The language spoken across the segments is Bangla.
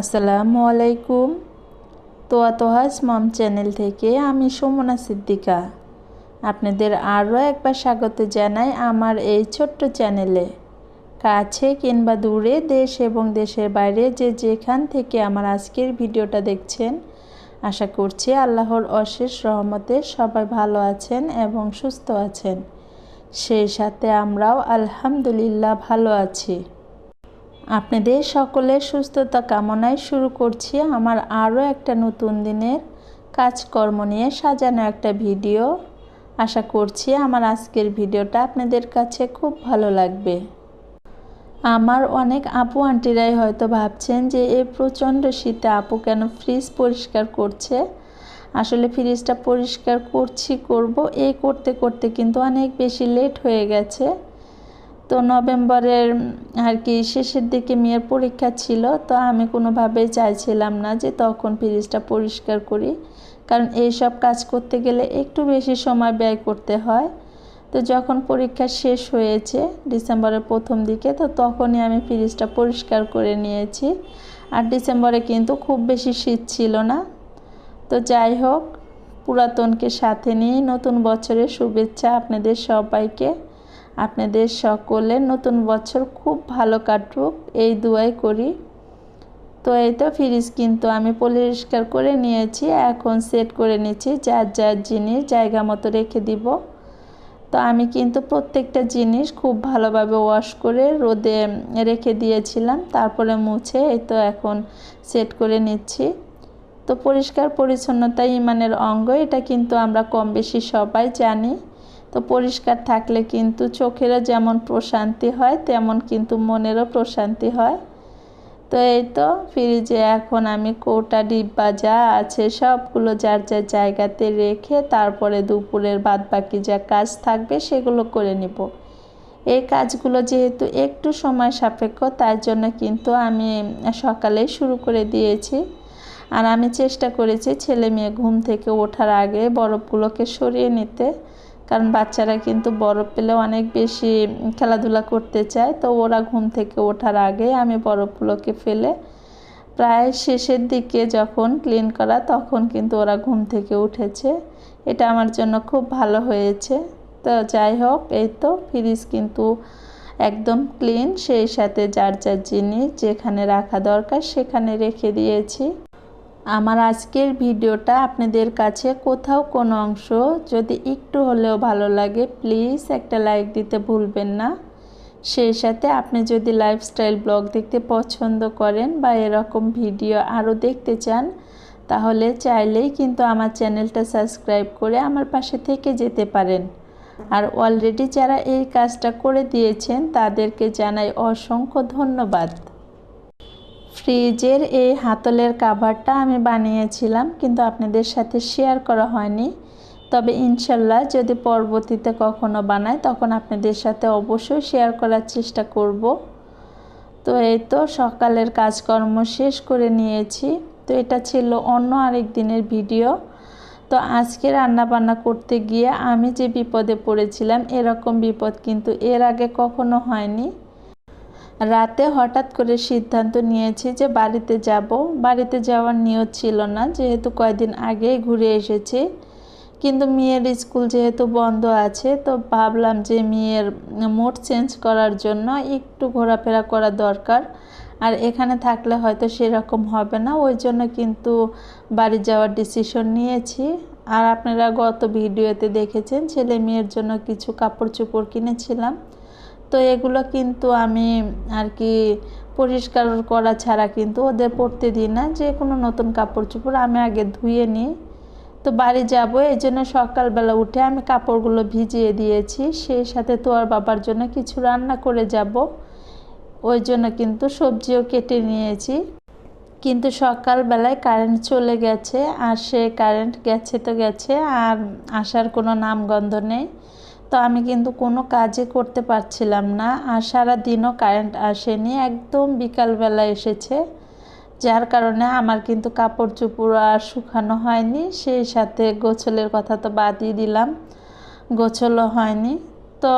আসসালামু আলাইকুম। তোয়া তোহাস মম চ্যানেল থেকে আমি সুমনা সিদ্দিকা আপনাদের আরও একবার স্বাগত জানাই আমার এই ছোট্ট চ্যানেলে। কাছে কিংবা দূরে, দেশ এবং দেশের বাইরে যে যেখান থেকে আমার আজকের ভিডিওটা দেখছেন, আশা করছি আল্লাহর অশেষ রহমতে সবাই ভালো আছেন এবং সুস্থ আছেন। সেই সাথে আমরাও আলহামদুলিল্লাহ ভালো আছি। আপনাদের সকলের সুস্থতা কামনায় শুরু করছি আমার আরও একটা নতুন দিনের কাজকর্ম নিয়ে সাজানো একটা ভিডিও। আশা করছি আমার আজকের ভিডিওটা আপনাদের কাছে খুব ভালো লাগবে। আমার অনেক আপু আন্টিরাই হয়তো ভাবছেন যে এই প্রচণ্ড শীতে আপু কেন ফ্রিজ পরিষ্কার করছে। আসলে ফ্রিজটা পরিষ্কার করব এই করতে করতে কিন্তু অনেক বেশি লেট হয়ে গেছে। তো নভেম্বরের আর কি শেষের দিকে মেয়ের পরীক্ষা ছিল, তো আমি কোনোভাবেই চাইছিলাম না যে তখন ফ্রিজটা পরিষ্কার করি, কারণ এইসব কাজ করতে গেলে একটু বেশি সময় ব্যয় করতে হয়। তো যখন পরীক্ষা শেষ হয়েছে ডিসেম্বরের প্রথম দিকে, তো তখনই আমি ফ্রিজটা পরিষ্কার করে নিয়েছি। আর ডিসেম্বরে কিন্তু খুব বেশি শীত ছিল না। তো যাই হোক, পুরাতনকে সাথে নিয়ে নতুন বছরের শুভেচ্ছা আপনাদের সবাইকে। আপনাদের সকলের নতুন বছর খুব ভালো কাটুক এই দোয়াই করি। তো এই তো ফ্রিজ কিন্তু আমি পরিষ্কার করে নিয়েছি, এখন সেট করে নিচ্ছি যার যার জিনিস জায়গা মতো রেখে দিব। তো আমি কিন্তু প্রত্যেকটা জিনিস খুব ভালোভাবে ওয়াশ করে রোদে রেখে দিয়েছিলাম, তারপরে মুছে এই তো এখন সেট করে নিচ্ছি। তো পরিষ্কার পরিচ্ছন্নতা ইমানের অঙ্গ, এটা কিন্তু আমরা কম বেশি সবাই জানি। তো পরিষ্কার থাকলে কিন্তু চোখেরও যেমন প্রশান্তি হয়, তেমন কিন্তু মনেরও প্রশান্তি হয়। তো এই তো ফ্রিজে এখন আমি কৌটা ডিব্বা যা আছে সবগুলো যার যার জায়গাতে রেখে তারপরে দুপুরের বাদবাকি যা কাজ থাকবে সেগুলো করে নিব। এই কাজগুলো যেহেতু একটু সময় সাপেক্ষ, তাই জন্য কিন্তু আমি সকালেই শুরু করে দিয়েছি। আর আমি চেষ্টা করেছি ছেলে মেয়ে ঘুম থেকে ওঠার আগে বরফগুলোকে সরিয়ে নিতে, কারণ বাচ্চারা কিন্তু বরফ পেলে অনেক বেশি খেলাধুলা করতে চায়। তো ওরা ঘুম থেকে ওঠার আগে আমি বরফগুলোকে ফেলে প্রায় শেষের দিকে যখন ক্লিন করা, তখন কিন্তু ওরা ঘুম থেকে উঠেছে। এটা আমার জন্য খুব ভালো হয়েছে। তো যাই হোক, এই তো ফ্রিজ কিন্তু একদম ক্লিন, সেই সাথে যার যার জিনিস যেখানে রাখা দরকার সেখানে রেখে দিয়েছি। আমার আজকের ভিডিওটা আপনাদের কাছে কোথাও কোনো অংশ যদি একটু হলেও ভালো লাগে, প্লিজ একটা লাইক দিতে ভুলবেন না। সেই সাথে আপনি যদি লাইফস্টাইল ব্লগ দেখতে পছন্দ করেন বা এরকম ভিডিও আরও দেখতে চান, তাহলে চাইলেই কিন্তু আমার চ্যানেলটা সাবস্ক্রাইব করে আমার পাশে থেকে যেতে পারেন। আর অলরেডি যারা এই কাজটা করে দিয়েছেন তাদেরকে জানাই অসংখ্য ধন্যবাদ। ফ্রিজের এই হাতলের কাভারটা আমি বানিয়েছিলাম, কিন্তু আপনাদের সাথে শেয়ার করা হয়নি। তবে ইনশাল্লাহ যদি পরবর্তীতে কখনো বানাই তখন আপনাদের সাথে অবশ্যই শেয়ার করার চেষ্টা করব। তো এই তো সকালের কাজকর্ম শেষ করে নিয়েছি। তো এটা ছিল অন্য আরেক দিনের ভিডিও। তো আজকে রান্না বান্না করতে গিয়ে আমি যে বিপদে পড়েছিলাম, এরকম বিপদ কিন্তু এর আগে কখনো হয়নি। রাতে হঠাৎ করে সিদ্ধান্ত নিয়েছি যে বাড়িতে যাওয়ার নিয়ত ছিল না, যেহেতু কয়েকদিন আগেই ঘুরে এসেছি। কিন্তু মেয়ের স্কুল যেহেতু বন্ধ আছে, তো ভাবলাম যে মেয়ের মুড চেঞ্জ করার জন্য একটু ঘোরাফেরা করা দরকার। আর এখানে থাকলে হয়তো সেরকম হবে না, ওই জন্য কিন্তু বাড়ি যাওয়ার ডিসিশন নিয়েছি। আর আপনারা গত ভিডিওতে দেখেছেন ছেলে মেয়ের জন্য কিছু কাপড় চোপড় কিনেছিলাম। তো এগুলো কিন্তু আমি আর কি পরিষ্কার করা ছাড়া কিন্তু ওদের পরতে দিই না। যে কোনো নতুন কাপড় চোপড় আমি আগে ধুয়ে নিই। তো বাড়ি যাব এই জন্য সকালবেলা উঠে আমি কাপড়গুলো ভিজিয়ে দিয়েছি, সেই সাথে তো আর বাবার জন্য কিছু রান্না করে যাব, ওই জন্য কিন্তু সবজিও কেটে নিয়েছি। কিন্তু সকালবেলায় কারেন্ট চলে গেছে, আর সে কারেন্ট গেছে তো গেছে, আর আসার কোনো নামগন্ধ নেই। তো আমি কিন্তু কোনো কাজই করতে পারছিলাম না। আর সারাদিনও কারেন্ট আসেনি, একদম বিকালবেলা এসেছে, যার কারণে আমার কিন্তু কাপড় চোপড় আর শুকানো হয়নি। সেই সাথে গোছলের কথা তো বাদই দিলাম, গোছলও হয়নি। তো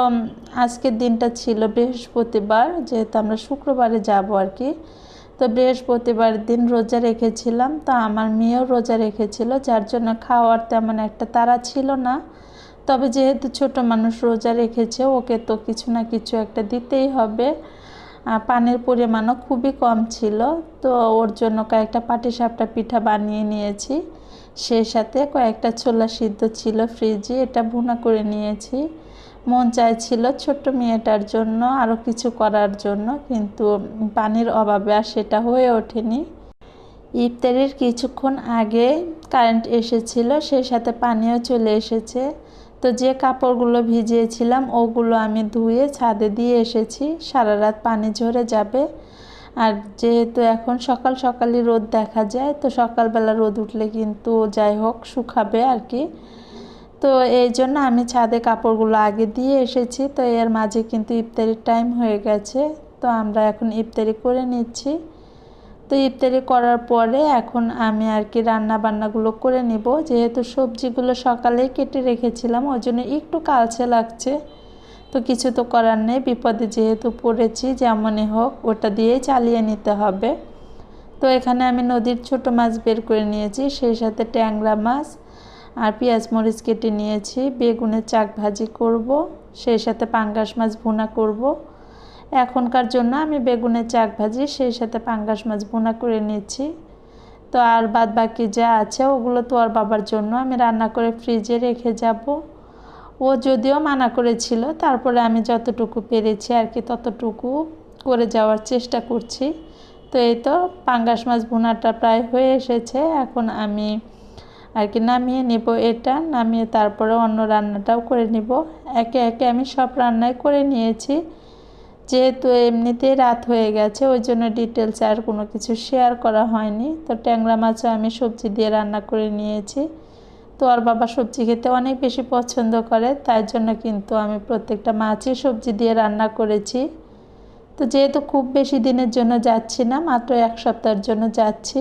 আজকের দিনটা ছিল বৃহস্পতিবার, যেহেতু আমরা শুক্রবারে যাব আর কি। তো তো বৃহস্পতিবার দিন রোজা রেখেছিলাম, তো আমার মেয়েও রোজা রেখেছিল, যার জন্য খাওয়ার তেমন একটা তাড়া ছিল না। তবে যেহেতু ছোট মানুষ রোজা রেখেছে, ওকে তো কিছু না কিছু একটা দিতেই হবে। পানির পরিমাণও খুবই কম ছিল, তো ওর জন্য কয়েকটা পাটিসাপটা পিঠা বানিয়ে নিয়েছি। সেই সাথে কয়েকটা ছোলা সিদ্ধ ছিল ফ্রিজে, এটা ভুনা করে নিয়েছি। মন চাইছিল ছোট্ট মেয়েটার জন্য আরও কিছু করার জন্য, কিন্তু পানির অভাবে আর সেটা হয়ে ওঠেনি। ইফতারির কিছুক্ষণ আগে কারেন্ট এসেছিল, সেই সাথে পানিও চলে এসেছে। তো যে কাপড়গুলো ভিজিয়েছিলাম ওগুলো আমি ধুয়ে ছাদে দিয়ে এসেছি, সারা রাত পানি ঝরে যাবে। আর যেহেতু এখন সকাল সকালই রোদ দেখা যায়, তো সকালবেলা রোদ উঠলে কিন্তু যাই হোক শুকাবে আর কি। তো এই জন্য আমি ছাদে কাপড়গুলো আগে দিয়ে এসেছি। তো এর মাঝে কিন্তু ইফতারির টাইম হয়ে গেছে, তো আমরা এখন ইফতারি করে নিচ্ছি। তো ইফতারি করার পরে এখন আমি আর কি রান্না বান্নাগুলো করে নিব। যেহেতু সবজিগুলো সকালেই কেটে রেখেছিলাম, ওই জন্য একটু কালচে লাগছে, তো কিছু তো করার নেই, বিপদে যেহেতু পড়েছি যেমনই হোক ওটা দিয়েই চালিয়ে নিতে হবে। তো এখানে আমি নদীর ছোট মাছ বের করে নিয়েছি, সেই সাথে ট্যাংরা মাছ আর পেঁয়াজ মরিচ কেটে নিয়েছি। বেগুনের চাক ভাজি করব, সেই সাথে পাঙ্গাস মাছ ভুনা করব। এখনকার জন্য আমি বেগুনের চাক ভাজি সেই সাথে পাঙ্গাস মাছ ভুনা করে নিচ্ছি। তো আর বাদ বাকি যা আছে ওগুলো তো আর বাবার জন্য আমি রান্না করে ফ্রিজে রেখে যাব। ও যদিও মানা করেছিল, তারপরে আমি যতটুকু পেরেছি আর কি ততটুকু করে যাওয়ার চেষ্টা করছি। তো এই তো পাঙ্গাস মাছ ভুনাটা প্রায় হয়ে এসেছে, এখন আমি আর কি নামিয়ে নেব। এটা নামিয়ে তারপরে অন্য রান্নাটাও করে নেব। একে একে আমি সব রান্নাই করে নিয়েছি, যেহেতু এমনিতেই রাত হয়ে গেছে ওই জন্য ডিটেলস আর কোনো কিছু শেয়ার করা হয়নি। তো ট্যাংরা মাছও আমি সবজি দিয়ে রান্না করে নিয়েছি। তো আর বাবা সবজি খেতে অনেক বেশি পছন্দ করে, তাই জন্য কিন্তু আমি প্রত্যেকটা মাছই সবজি দিয়ে রান্না করেছি। তো যেহেতু খুব বেশি দিনের জন্য যাচ্ছি না, মাত্র 1 সপ্তাহের জন্য যাচ্ছি,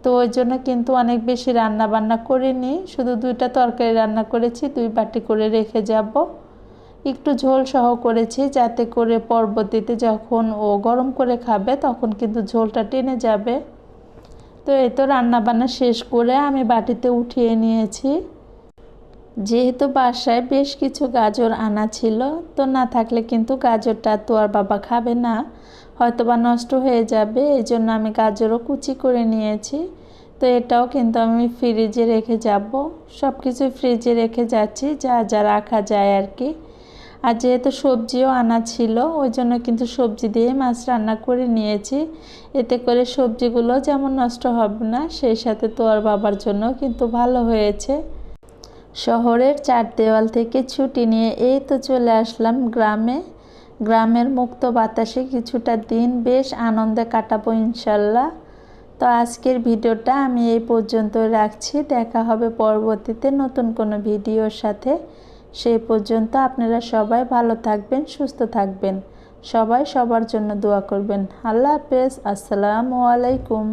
তো ওই জন্য কিন্তু অনেক বেশি রান্না বান্না করিনি, শুধু 2টা তরকারি রান্না করেছি, 2 বাটি করে রেখে যাব। একটু ঝোল সহ করেছি, যাতে করে পরবর্তীতে যখন ও গরম করে খাবে তখন কিন্তু ঝোলটা টেনে যাবে। তো এই তো রান্না বান্না শেষ করে আমি বাটিতে উঠিয়ে নিয়েছি। যেহেতু বাসায় বেশ কিছু গাজর আনা ছিল, তো না থাকলে কিন্তু গাজরটা তো আর বাবা খাবে না, হয়তো বা নষ্ট হয়ে যাবে, এই জন্য আমি গাজরও কুচি করে নিয়েছি। তো এটাও কিন্তু আমি ফ্রিজে রেখে যাব, সব কিছু ফ্রিজে রেখে যাচ্ছি যা যা রাখা যায় আর কি। আর যেহেতু সবজিও আনা ছিল, ওই জন্য কিন্তু সবজি দিয়ে মাছ রান্না করে নিয়েছি, এতে করে সবজিগুলো যেমন নষ্ট হবে না, সেই সাথে তো আর বাবার জন্য কিন্তু ভালো হয়েছে। শহরের 4 দেওয়াল থেকে ছুটি নিয়ে এই তো চলে আসলাম গ্রামে। গ্রামের মুক্ত বাতাসে কিছুটা দিন বেশ আনন্দে কাটাবো ইনশাল্লাহ। তো আজকের ভিডিওটা আমি এই পর্যন্ত রাখছি, দেখা হবে পরবর্তীতে নতুন কোনো ভিডিওর সাথে। সেই পর্যন্ত আপনারা সবাই ভালো থাকবেন, সুস্থ থাকবেন, সবাই সবার জন্য দোয়া করবেন। আল্লাহ হাফেজ, আসসালামু আলাইকুম।